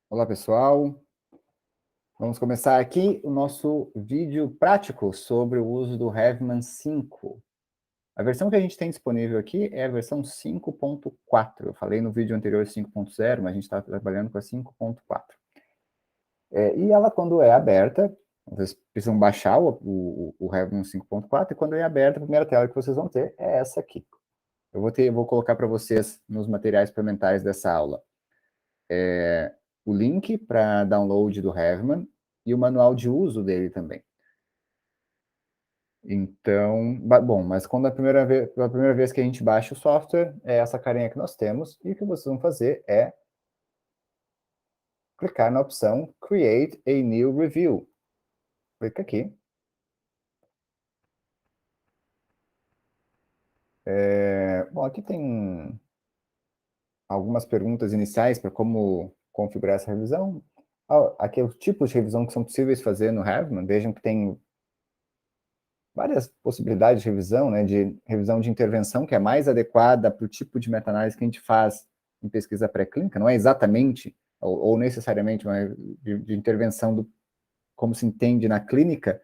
Olá, pessoal. Vamos começar aqui o nosso vídeo prático sobre o uso do Havman 5. A versão que a gente tem disponível aqui é a versão 5.4. Eu falei no vídeo anterior 5.0, mas a gente está trabalhando com a 5.4. E ela, quando é aberta, vocês precisam baixar o Havman 5.4, e quando é aberta, a primeira tela que vocês vão ter é essa aqui. Eu vou colocar para vocês nos materiais experimentais dessa aula o link para download do Havman e o manual de uso dele também. Então, bom, mas quando pela primeira vez que a gente baixa o software, é essa carinha que nós temos, e o que vocês vão fazer é clicar na opção Create a New Review. Clica aqui. Bom, aqui tem algumas perguntas iniciais para como configurar essa revisão. Aqui é os tipos de revisão que são possíveis fazer no Havman. Vejam que tem várias possibilidades de revisão, né, de revisão de intervenção, que é mais adequada para o tipo de meta-análise que a gente faz em pesquisa pré-clínica, não é exatamente, ou necessariamente, uma de intervenção como se entende na clínica,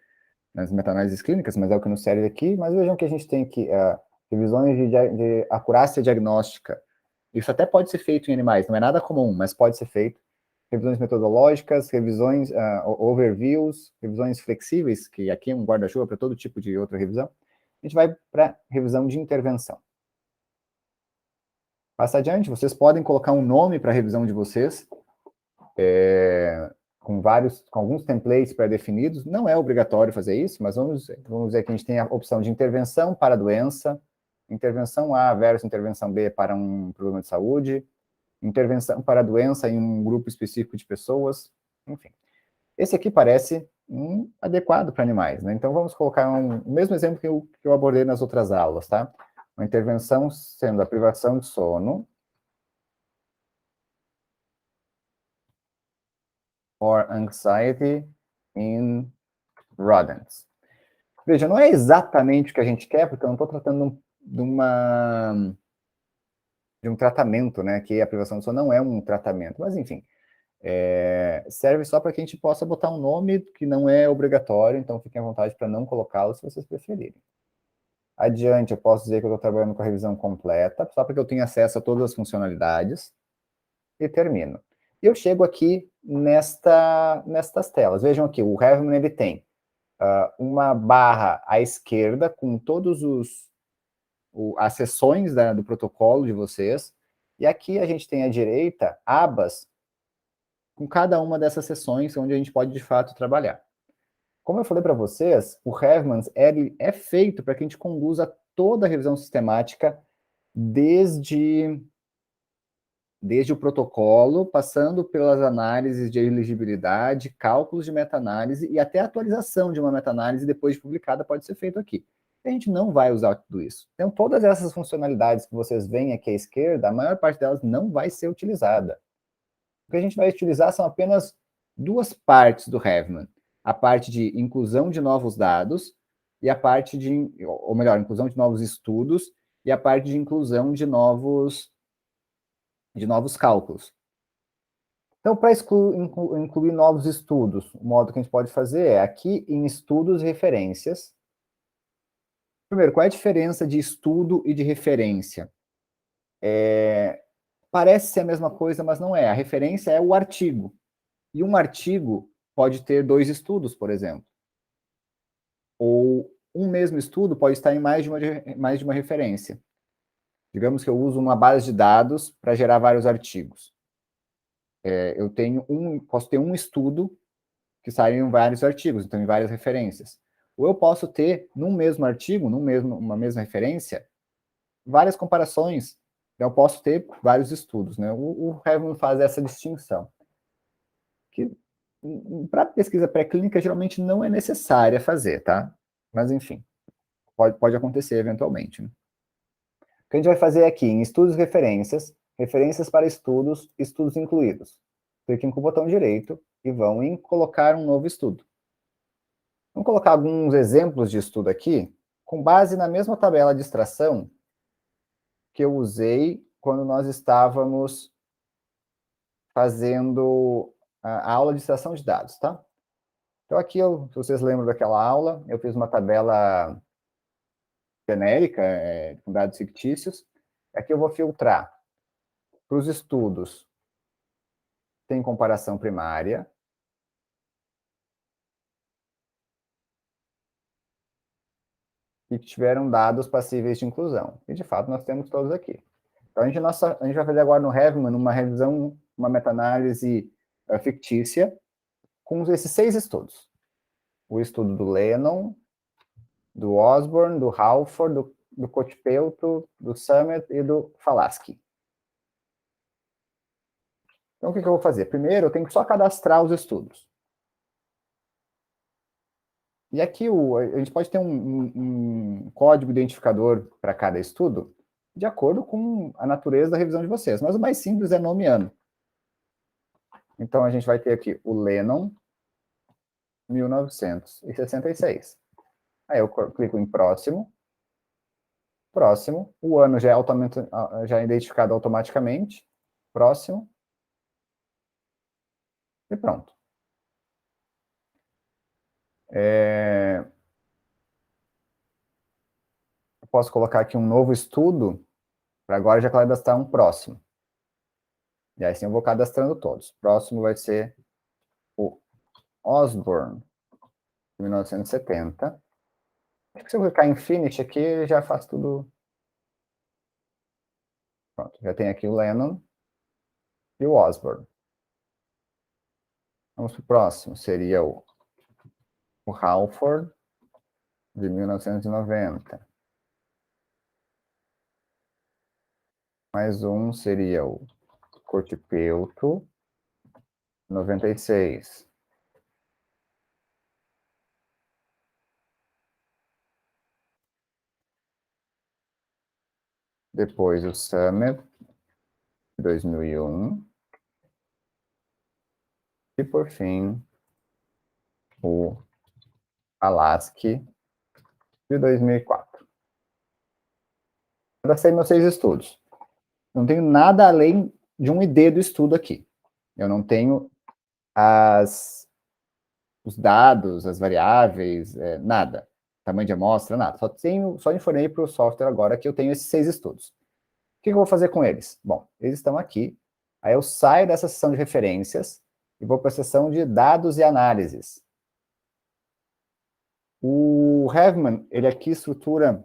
nas meta-análises clínicas, mas é o que nos serve aqui. Mas vejam que a gente tem aqui revisões de acurácia diagnóstica. Isso até pode ser feito em animais, não é nada comum, mas pode ser feito. Revisões metodológicas, revisões, overviews, revisões flexíveis, que aqui é um guarda-chuva para todo tipo de outra revisão. A gente vai para revisão de intervenção. Passa adiante, vocês podem colocar um nome para a revisão de vocês, com alguns templates pré-definidos. Não é obrigatório fazer isso, mas vamos dizer que a gente tem a opção de intervenção para a doença, intervenção A versus intervenção B para um problema de saúde, intervenção para a doença em um grupo específico de pessoas, enfim. Esse aqui parece adequado para animais, né? Então vamos colocar o mesmo exemplo que eu abordei nas outras aulas, tá? Uma intervenção sendo a privação de sono or anxiety in rodents. Veja, não é exatamente o que a gente quer, porque eu não estou tratando de um tratamento, né? Que a privação de sono não é um tratamento, mas enfim. Serve só para que a gente possa botar um nome que não é obrigatório, então fiquem à vontade para não colocá-lo se vocês preferirem. Adiante, eu posso dizer que eu estou trabalhando com a revisão completa, só para que eu tenha acesso a todas as funcionalidades, e termino. Eu chego aqui nestas telas. Vejam aqui, o Havman ele tem uma barra à esquerda com todos as seções do protocolo de vocês, e aqui a gente tem à direita abas com cada uma dessas seções onde a gente pode, de fato, trabalhar. Como eu falei para vocês, o Havman é feito para que a gente conduza toda a revisão sistemática desde o protocolo, passando pelas análises de elegibilidade, cálculos de meta-análise e até a atualização de uma meta-análise depois de publicada pode ser feito aqui. A gente não vai usar tudo isso. Então, todas essas funcionalidades que vocês veem aqui à esquerda, a maior parte delas não vai ser utilizada. O que a gente vai utilizar são apenas duas partes do Havman. A parte de inclusão de novos dados e a parte ou melhor, inclusão de novos estudos e a parte de inclusão de novos cálculos. Então, para incluir novos estudos, o modo que a gente pode fazer é aqui em estudos e referências. Primeiro, qual é a diferença de estudo e de referência? Parece ser a mesma coisa, mas não é. A referência é o artigo. E um artigo pode ter dois estudos, por exemplo. Ou um mesmo estudo pode estar em mais de uma referência. Digamos que eu uso uma base de dados para gerar vários artigos. Eu posso ter um estudo que saem em vários artigos, então em várias referências. Ou eu posso ter, num mesmo artigo, uma mesma referência, várias comparações. Então, eu posso ter vários estudos, né? O Havman faz essa distinção. Que, para pesquisa pré-clínica, geralmente não é necessária fazer, tá? Mas, enfim, pode acontecer eventualmente. Né? O que a gente vai fazer aqui, em estudos e referências, referências para estudos, estudos incluídos. Cliquem com o botão direito e vão em colocar um novo estudo. Vamos colocar alguns exemplos de estudo aqui, com base na mesma tabela de extração que eu usei quando nós estávamos fazendo a aula de extração de dados, tá? Então aqui, se vocês lembram daquela aula, eu fiz uma tabela genérica, com dados fictícios. Aqui eu vou filtrar para os estudos. Tem comparação primária. E que tiveram dados passíveis de inclusão. E, de fato, nós temos todos aqui. Então, a gente vai fazer agora no Heavman uma revisão, uma meta-análise fictícia com esses 6 estudos. O estudo do Lennon, do Osborne, do Halford, do Cotepelto, do Summit e do Falaschi. Então, o que eu vou fazer? Primeiro, eu tenho que só cadastrar os estudos. E aqui a gente pode ter um código identificador para cada estudo, de acordo com a natureza da revisão de vocês. Mas o mais simples é nome e ano. Então, a gente vai ter aqui o Lennon, 1966. Aí eu clico em próximo. Próximo. O ano já é identificado automaticamente. Próximo. E pronto. Eu posso colocar aqui um novo estudo, para agora já cadastrar um próximo. E aí sim eu vou cadastrando todos. Próximo vai ser o Osborne, 1970. Acho que se eu clicar em Finish aqui, já faz tudo. Pronto, já tem aqui o Lennon e o Osborne. Vamos para o próximo, seria o Halford, de 1990. Mais um seria o Cotepelto, 96. Depois o Summit, 2001. E, por fim, o Falaschi, de 2004. Cadastrei meus 6 estudos. Não tenho nada além de um ID do estudo aqui. Eu não tenho os dados, as variáveis, nada. Tamanho de amostra, nada. Só informei para o software agora que eu tenho esses 6 estudos. O que eu vou fazer com eles? Bom, eles estão aqui. Aí eu saio dessa seção de referências e vou para a seção de dados e análises. O Heavman, ele aqui estrutura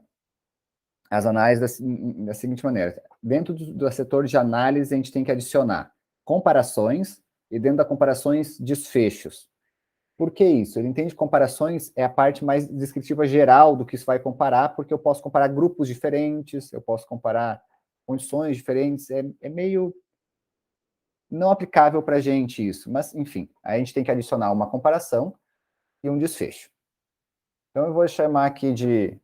as análises da seguinte maneira. Dentro do setor de análise, a gente tem que adicionar comparações e dentro da comparações, desfechos. Por que isso? Ele entende que comparações é a parte mais descritiva geral do que isso vai comparar, porque eu posso comparar grupos diferentes, eu posso comparar condições diferentes, é meio não aplicável para a gente isso, mas, enfim, a gente tem que adicionar uma comparação e um desfecho. Então, eu vou chamar aqui de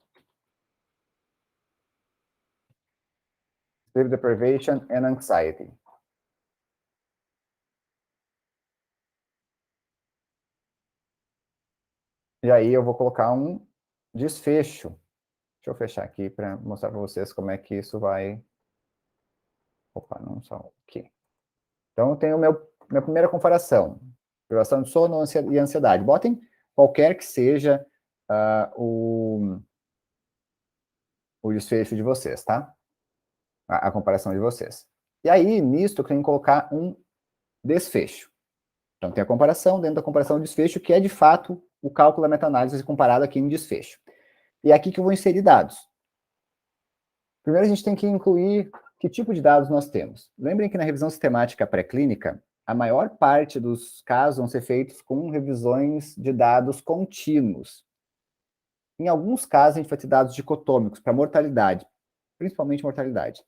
Sleep Deprivation and Anxiety. E aí eu vou colocar um desfecho. Deixa eu fechar aqui para mostrar para vocês como é que isso vai... Opa, não só aqui. Então, eu tenho minha primeira comparação. Privação de sono e ansiedade. Botem qualquer que seja o desfecho de vocês, tá? A comparação de vocês. E aí, nisto, eu tenho que colocar um desfecho. Então, tem a comparação, dentro da comparação, o desfecho, que é, de fato, o cálculo da meta-análise comparado aqui em desfecho. E é aqui que eu vou inserir dados. Primeiro, a gente tem que incluir que tipo de dados nós temos. Lembrem que na revisão sistemática pré-clínica, a maior parte dos casos vão ser feitos com revisões de dados contínuos. Em alguns casos, a gente vai ter dados dicotômicos para mortalidade, principalmente mortalidade.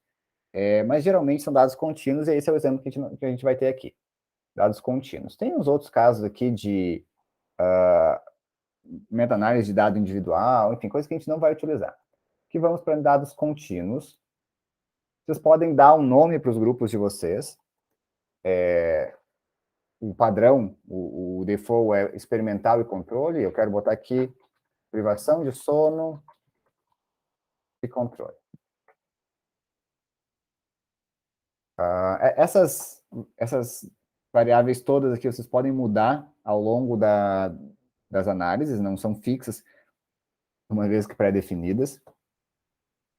Mas geralmente são dados contínuos, e esse é o exemplo que a gente vai ter aqui. Dados contínuos. Tem uns outros casos aqui de meta-análise de dado individual, enfim, coisas que a gente não vai utilizar. Aqui vamos para dados contínuos. Vocês podem dar um nome para os grupos de vocês. O padrão, o default é experimental e controle. Eu quero botar aqui privação de sono e controle. Essas variáveis todas aqui vocês podem mudar ao longo das análises, não são fixas, uma vez que pré-definidas.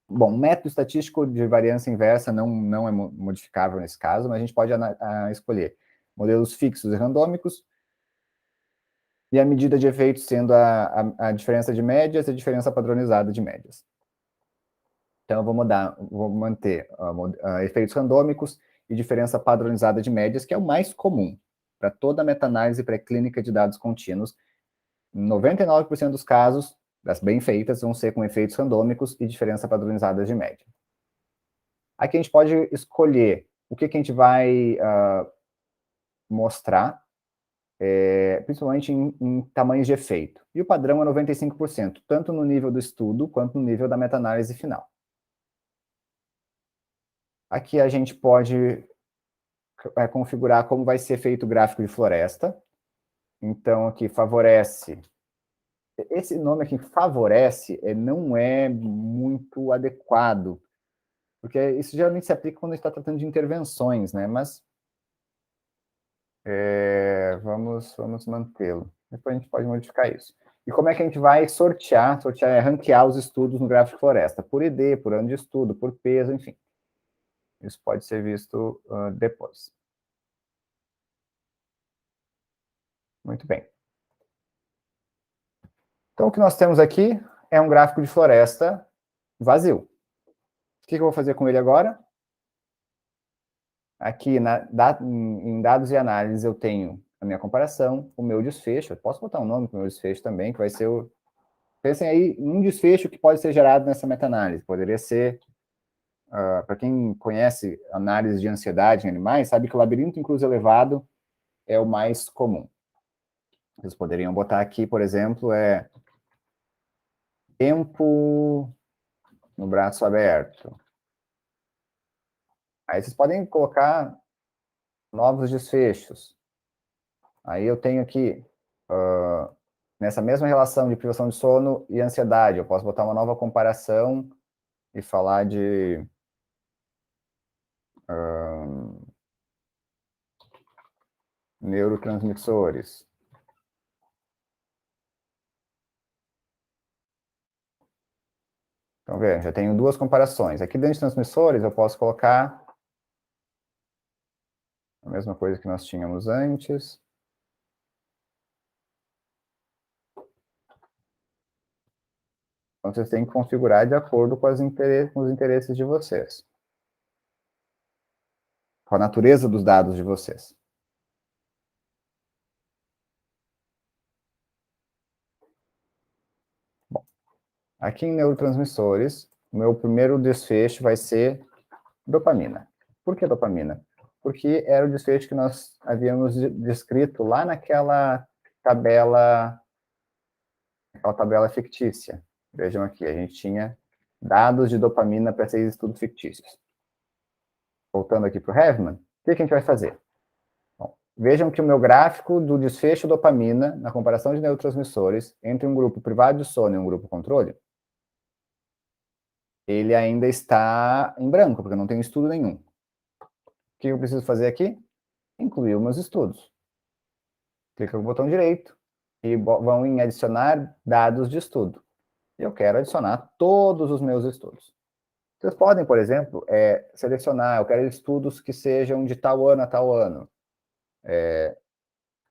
Bom, método estatístico de variância inversa não é modificável nesse caso, mas a gente pode escolher modelos fixos e randômicos, e a medida de efeitos sendo a diferença de médias e a diferença padronizada de médias. Então, eu vou manter efeitos randômicos e diferença padronizada de médias, que é o mais comum para toda a meta-análise pré-clínica de dados contínuos. Em 99% dos casos, das bem feitas, vão ser com efeitos randômicos e diferença padronizada de média. Aqui a gente pode escolher o que a gente vai mostrar, principalmente em tamanhos de efeito. E o padrão é 95%, tanto no nível do estudo, quanto no nível da meta-análise final. Aqui a gente pode configurar como vai ser feito o gráfico de floresta. Então, aqui favorece... Esse nome aqui, favorece, não é muito adequado, porque isso geralmente se aplica quando a gente está tratando de intervenções, né? Mas vamos mantê-lo. Depois a gente pode modificar isso. E como é que a gente vai sortear? Sortear é ranquear os estudos no gráfico de floresta, por ID, por ano de estudo, por peso, enfim. Isso pode ser visto depois. Muito bem. Então, o que nós temos aqui é um gráfico de floresta vazio. O que eu vou fazer com ele agora? Aqui, em dados e análise, eu tenho a minha comparação, o meu desfecho. Eu posso botar um nome para o meu desfecho também, que vai ser o... Pensem aí em um desfecho que pode ser gerado nessa meta-análise. Poderia ser, para quem conhece análise de ansiedade em animais, sabe que o labirinto incluso elevado é o mais comum. Vocês poderiam botar aqui, por exemplo, tempo no braço aberto. Aí vocês podem colocar novos desfechos. Aí eu tenho aqui, nessa mesma relação de privação de sono e ansiedade, eu posso botar uma nova comparação e falar de neurotransmissores. Então, veja, já tenho duas comparações. Aqui dentro de transmissores, eu posso colocar a mesma coisa que nós tínhamos antes. Então, vocês têm que configurar de acordo com os interesses de vocês. Com a natureza dos dados de vocês. Bom, aqui em neurotransmissores, o meu primeiro desfecho vai ser dopamina. Por que dopamina? Porque era o desfecho que nós havíamos descrito lá naquela tabela fictícia. Vejam aqui, a gente tinha dados de dopamina para 6 estudos fictícios. Voltando aqui para o Heavman, o que a gente vai fazer? Bom, vejam que o meu gráfico do desfecho dopamina, na comparação de neurotransmissores, entre um grupo privado de sono e um grupo controle, ele ainda está em branco, porque eu não tenho estudo nenhum. O que eu preciso fazer aqui? Incluir os meus estudos. Clica no botão direito e vão em adicionar dados de estudo. Eu quero adicionar todos os meus estudos. Vocês podem, por exemplo, selecionar, eu quero estudos que sejam de tal ano a tal ano.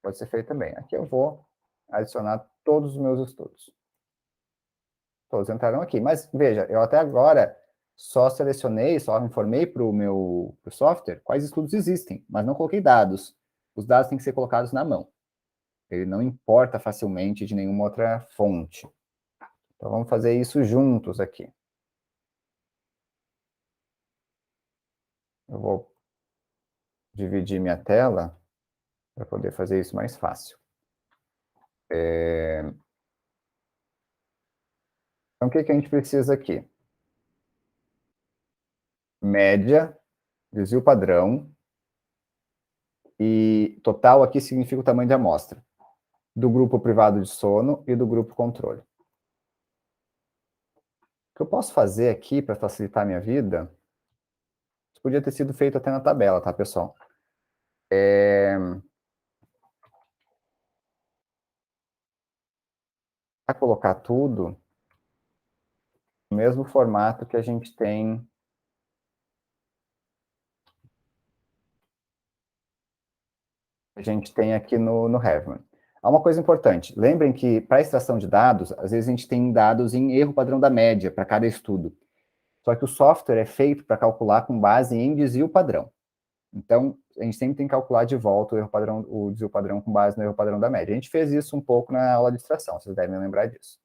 Pode ser feito também. Aqui eu vou adicionar todos os meus estudos. Todos entraram aqui. Mas, veja, eu até agora só selecionei, só informei para o meu software quais estudos existem, mas não coloquei dados. Os dados têm que ser colocados na mão. Ele não importa facilmente de nenhuma outra fonte. Então, vamos fazer isso juntos aqui. Eu vou dividir minha tela para poder fazer isso mais fácil. Então, o que a gente precisa aqui? Média, desvio padrão, e total aqui significa o tamanho da amostra, do grupo privado de sono e do grupo controle. O que eu posso fazer aqui para facilitar a minha vida, isso podia ter sido feito até na tabela, tá, pessoal? Para colocar tudo no mesmo formato que a gente tem aqui no Heaven. Há uma coisa importante, lembrem que para extração de dados, às vezes a gente tem dados em erro padrão da média para cada estudo. Só que o software é feito para calcular com base em desvio padrão. Então, a gente sempre tem que calcular de volta o desvio padrão com base no erro padrão da média. A gente fez isso um pouco na aula de extração, vocês devem lembrar disso.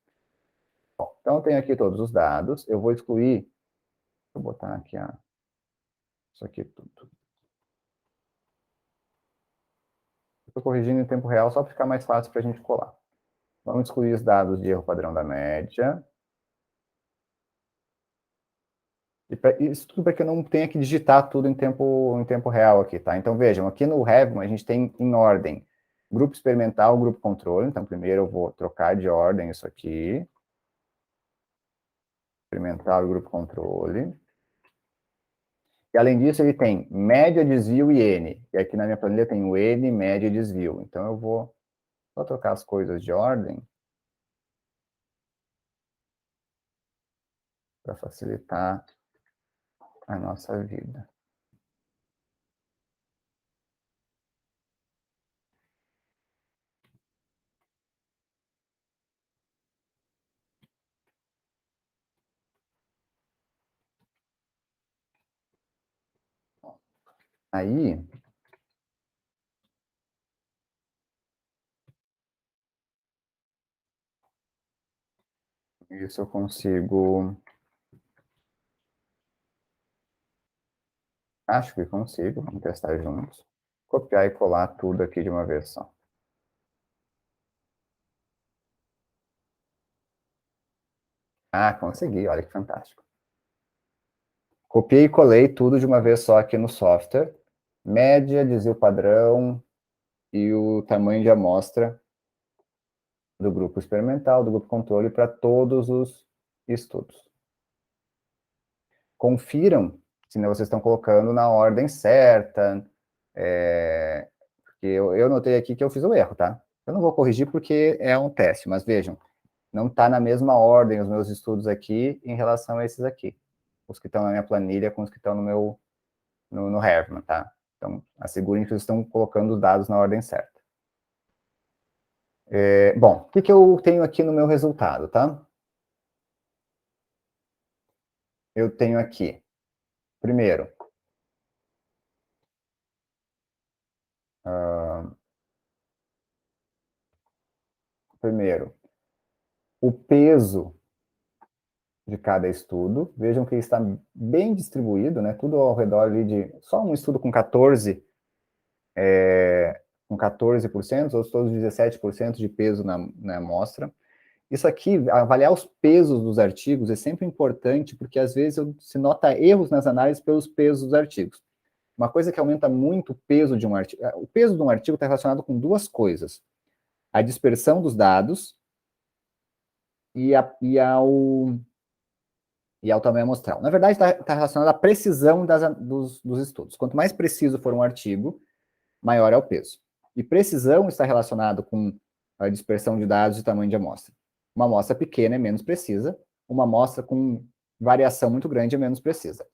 Bom, então, eu tenho aqui todos os dados, eu vou excluir, vou botar aqui isso aqui tudo. Estou corrigindo em tempo real só para ficar mais fácil para a gente colar. Vamos excluir os dados de erro padrão da média. Isso tudo para que eu não tenha que digitar tudo em tempo real aqui, tá? Então, vejam, aqui no Heaven a gente tem em ordem grupo experimental, grupo controle. Então, primeiro eu vou trocar de ordem isso aqui. Experimental e grupo controle. E, além disso, ele tem média, desvio e N. E aqui na minha planilha tem o N, média e desvio. Então, eu vou só trocar as coisas de ordem para facilitar a nossa vida. Aí, isso eu consigo... Acho que consigo, vamos testar juntos. Copiar e colar tudo aqui de uma vez só. Ah, consegui, olha que fantástico. Copiei e colei tudo de uma vez só aqui no software. Média, desvio padrão e o tamanho de amostra do grupo experimental, do grupo controle para todos os estudos. Confiram se vocês estão colocando na ordem certa, porque eu notei aqui que eu fiz o erro, tá? Eu não vou corrigir porque é um teste, mas vejam, não está na mesma ordem os meus estudos aqui em relação a esses aqui. Os que estão na minha planilha com os que estão no Herman, tá? Então, assegurem que vocês estão colocando os dados na ordem certa. Bom, o que eu tenho aqui no meu resultado, tá? Eu tenho aqui, primeiro, o peso de cada estudo. Vejam que está bem distribuído, né? Tudo ao redor ali de... Só um estudo com 14%, outros todos 17% de peso na amostra. Isso aqui, avaliar os pesos dos artigos é sempre importante, porque às vezes se nota erros nas análises pelos pesos dos artigos. Uma coisa que aumenta muito o peso de um artigo... O peso de um artigo está relacionado com duas coisas. A dispersão dos dados e ao tamanho amostral. Na verdade, está relacionado à precisão dos estudos. Quanto mais preciso for um artigo, maior é o peso. E precisão está relacionado com a dispersão de dados e tamanho de amostra. Uma amostra pequena é menos precisa, uma amostra com variação muito grande é menos precisa.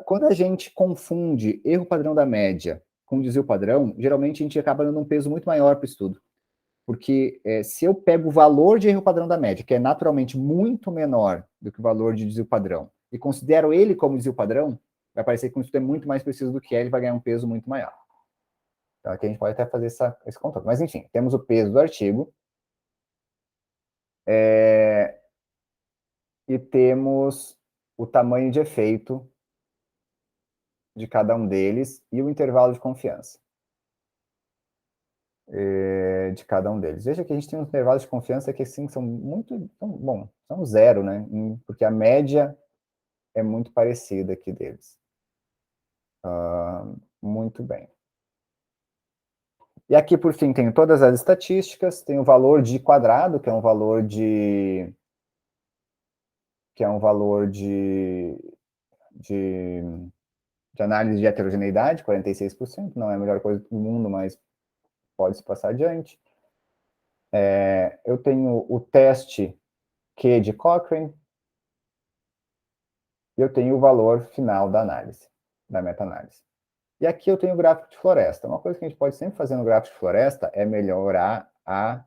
Quando a gente confunde erro padrão da média com desvio padrão, geralmente a gente acaba dando um peso muito maior para o estudo. Porque se eu pego o valor de erro padrão da média, que é naturalmente muito menor do que o valor de desvio padrão, e considero ele como desvio padrão, vai parecer que o estudo é muito mais preciso do que ele vai ganhar um peso muito maior. Então, aqui a gente pode até fazer esse controle. Mas, enfim, temos o peso do artigo. E temos o tamanho de efeito de cada um deles e o intervalo de confiança de cada um deles. Veja que a gente tem um intervalo de confiança que, assim, são zero, né? Porque a média é muito parecida aqui deles. Muito bem. E aqui, por fim, tenho todas as estatísticas, tem o valor de quadrado, que é um valor de de análise de heterogeneidade, 46%, não é a melhor coisa do mundo, mas pode-se passar adiante. Eu tenho o teste Q de Cochrane, e eu tenho o valor final da análise, da meta-análise. E aqui eu tenho o gráfico de floresta. Uma coisa que a gente pode sempre fazer no gráfico de floresta é melhorar a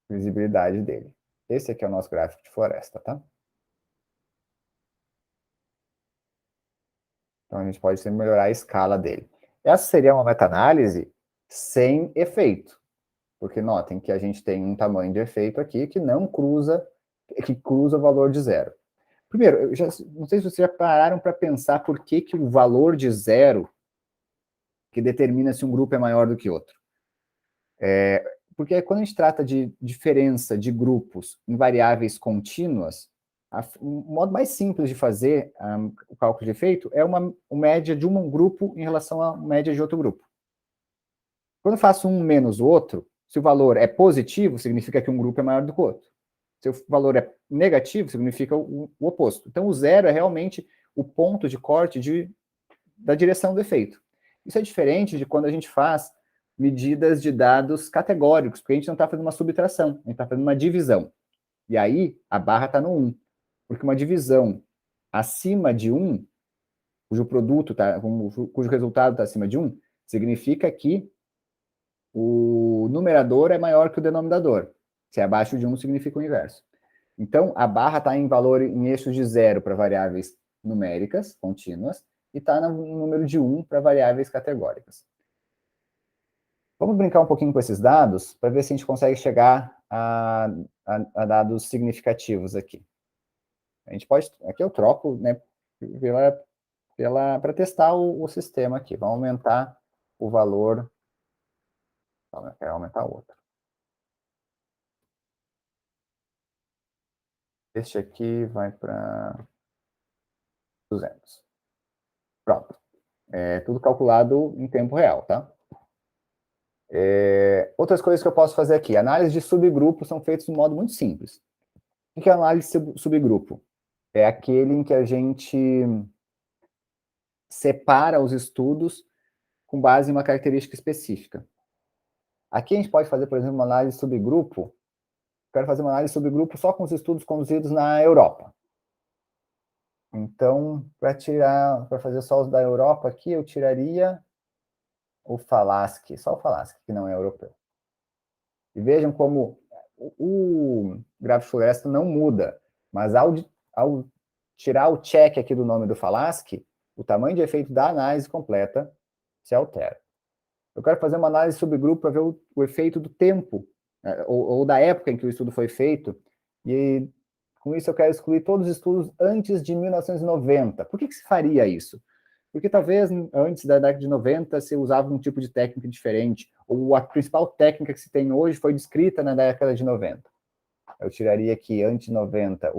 visibilidade dele. Esse aqui é o nosso gráfico de floresta, tá? Então a gente pode sempre melhorar a escala dele. Essa seria uma meta-análise sem efeito, porque notem que a gente tem um tamanho de efeito aqui que não cruza, que cruza o valor de zero. Primeiro, eu não sei se vocês já pararam para pensar por que o valor de zero que determina se um grupo é maior do que outro. Porque quando a gente trata de diferença de grupos em variáveis contínuas, o modo mais simples de fazer o cálculo de efeito é uma média de um grupo em relação à média de outro grupo. Quando eu faço um menos o outro, se o valor é positivo, significa que um grupo é maior do que o outro. Se o valor é negativo, significa o oposto. Então, o zero é realmente o ponto de corte da direção do efeito. Isso é diferente de quando a gente faz medidas de dados categóricos, porque a gente não está fazendo uma subtração, a gente está fazendo uma divisão. E aí, a barra está no 1. Porque uma divisão acima de 1, cujo produto cujo resultado está acima de 1, significa que o numerador é maior que o denominador. Se é abaixo de 1, significa o inverso. Então, a barra está em eixos de 0 para variáveis numéricas, contínuas, e está no número de 1 para variáveis categóricas. Vamos brincar um pouquinho com esses dados, para ver se a gente consegue chegar a dados significativos aqui. A gente pode, aqui eu troco, né, para testar o sistema aqui. Vamos aumentar o valor, eu quero aumentar o outro. Este aqui vai para 200. Pronto. Tudo calculado em tempo real, tá? Outras coisas que eu posso fazer aqui. Análise de subgrupos são feitas de um modo muito simples. O que é análise de subgrupo? É aquele em que a gente separa os estudos com base em uma característica específica. Aqui a gente pode fazer, por exemplo, uma análise de subgrupo. Quero fazer uma análise de subgrupo só com os estudos conduzidos na Europa. Então, para fazer só os da Europa aqui, eu tiraria o Falaschi, só o Falaschi, que não é europeu. E vejam como o gráfico de floresta não muda, mas ao tirar o check aqui do nome do Falaschi, o tamanho de efeito da análise completa se altera. Eu quero fazer uma análise subgrupo para ver o efeito do tempo, ou da época em que o estudo foi feito, e com isso eu quero excluir todos os estudos antes de 1990. Por que se faria isso? Porque talvez antes da década de 90 se usava um tipo de técnica diferente, ou a principal técnica que se tem hoje foi descrita na década de 90. Eu tiraria aqui, antes de 90,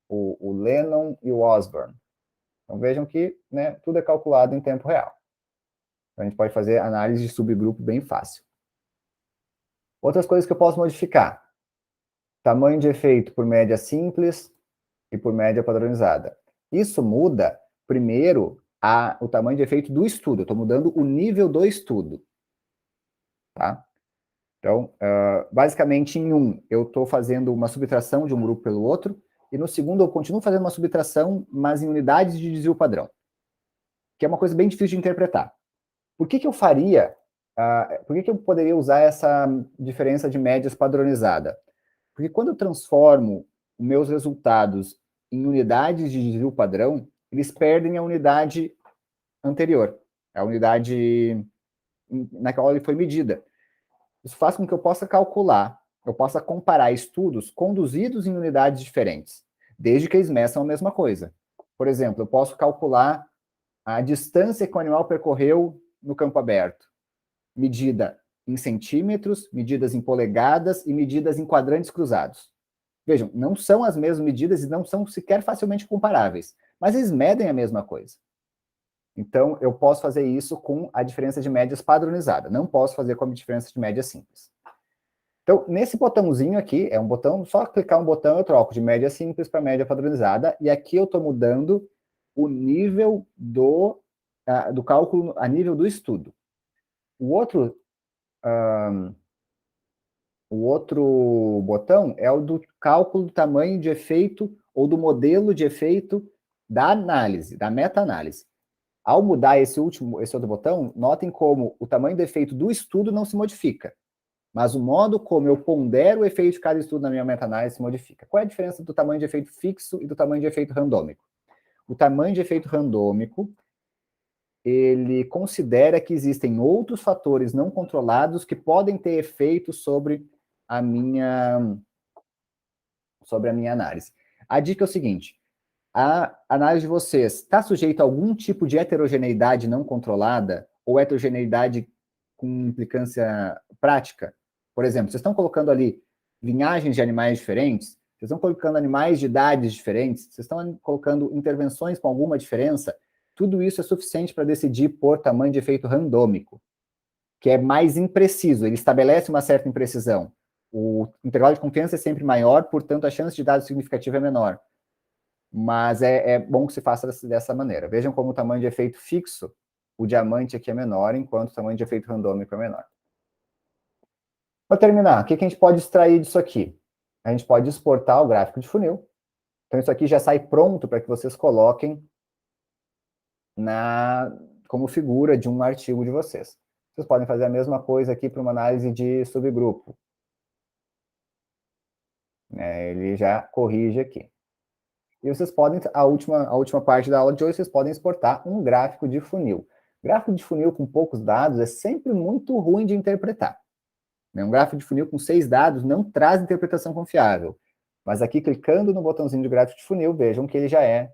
o Lennon e o Osborne. Então vejam que, né, tudo é calculado em tempo real. Então, a gente pode fazer análise de subgrupo bem fácil. Outras coisas que eu posso modificar. Tamanho de efeito por média simples e por média padronizada. Isso muda, primeiro, o tamanho de efeito do estudo. Eu estou mudando o nível do estudo. Tá? Então, basicamente, em um, eu estou fazendo uma subtração de um grupo pelo outro, e no segundo, eu continuo fazendo uma subtração, mas em unidades de desvio padrão, que é uma coisa bem difícil de interpretar. Por que eu faria, por que eu poderia usar essa diferença de médias padronizada? Porque quando eu transformo os meus resultados em unidades de desvio padrão, eles perdem a unidade anterior, a unidade na qual ele foi medida. Isso faz com que eu possa calcular, eu possa comparar estudos conduzidos em unidades diferentes, desde que eles meçam a mesma coisa. Por exemplo, eu posso calcular a distância que o animal percorreu no campo aberto, medida em centímetros, medidas em polegadas e medidas em quadrantes cruzados. Vejam, não são as mesmas medidas e não são sequer facilmente comparáveis, mas eles medem a mesma coisa. Então, eu posso fazer isso com a diferença de médias padronizada, não posso fazer com a diferença de média simples. Então, nesse botãozinho aqui, é um botão, só clicar um botão eu troco de média simples para média padronizada, e aqui eu estou mudando o nível do cálculo a nível do estudo. O outro botão é o do cálculo do tamanho de efeito ou do modelo de efeito da análise, da meta-análise. Ao mudar esse outro botão, notem como o tamanho do efeito do estudo não se modifica, mas o modo como eu pondero o efeito de cada estudo na minha meta-análise se modifica. Qual é a diferença do tamanho de efeito fixo e do tamanho de efeito randômico? O tamanho de efeito randômico, ele considera que existem outros fatores não controlados que podem ter efeito sobre a minha análise. A dica é o seguinte: a análise de vocês está sujeita a algum tipo de heterogeneidade não controlada ou heterogeneidade com implicância prática? Por exemplo, vocês estão colocando ali linhagens de animais diferentes, vocês estão colocando animais de idades diferentes, vocês estão colocando intervenções com alguma diferença, tudo isso é suficiente para decidir por tamanho de efeito randômico, que é mais impreciso, ele estabelece uma certa imprecisão. O intervalo de confiança é sempre maior, portanto, a chance de dado significativo é menor. Mas é bom que se faça dessa maneira. Vejam como o tamanho de efeito fixo, o diamante aqui é menor, enquanto o tamanho de efeito randômico é menor. Para terminar, o que a gente pode extrair disso aqui? A gente pode exportar o gráfico de funil. Então, isso aqui já sai pronto para que vocês coloquem como figura de um artigo de vocês. Vocês podem fazer a mesma coisa aqui para uma análise de subgrupo. Ele já corrige aqui. E vocês podem, a última parte da aula de hoje, vocês podem exportar um gráfico de funil. Gráfico de funil com poucos dados é sempre muito ruim de interpretar. Um gráfico de funil com 6 dados não traz interpretação confiável. Mas aqui, clicando no botãozinho de gráfico de funil, vejam que ele já é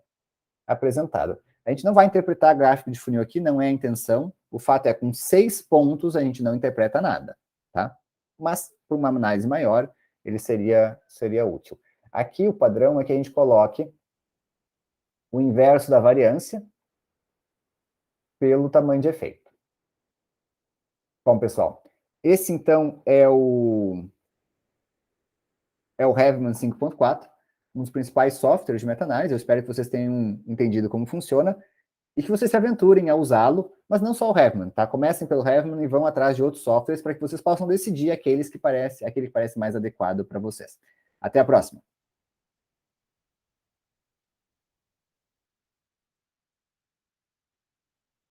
apresentado. A gente não vai interpretar gráfico de funil aqui, não é a intenção. O fato é que com 6 pontos a gente não interpreta nada, tá? Mas, para uma análise maior, ele seria útil. Aqui o padrão é que a gente coloque o inverso da variância pelo tamanho de efeito. Bom, pessoal, esse então é o Heavman 5.4, um dos principais softwares de meta-análise. Eu espero que vocês tenham entendido como funciona e que vocês se aventurem a usá-lo, mas não só o Heavman, tá? Comecem pelo Heavman e vão atrás de outros softwares para que vocês possam decidir aquele que parece mais adequado para vocês. Até a próxima!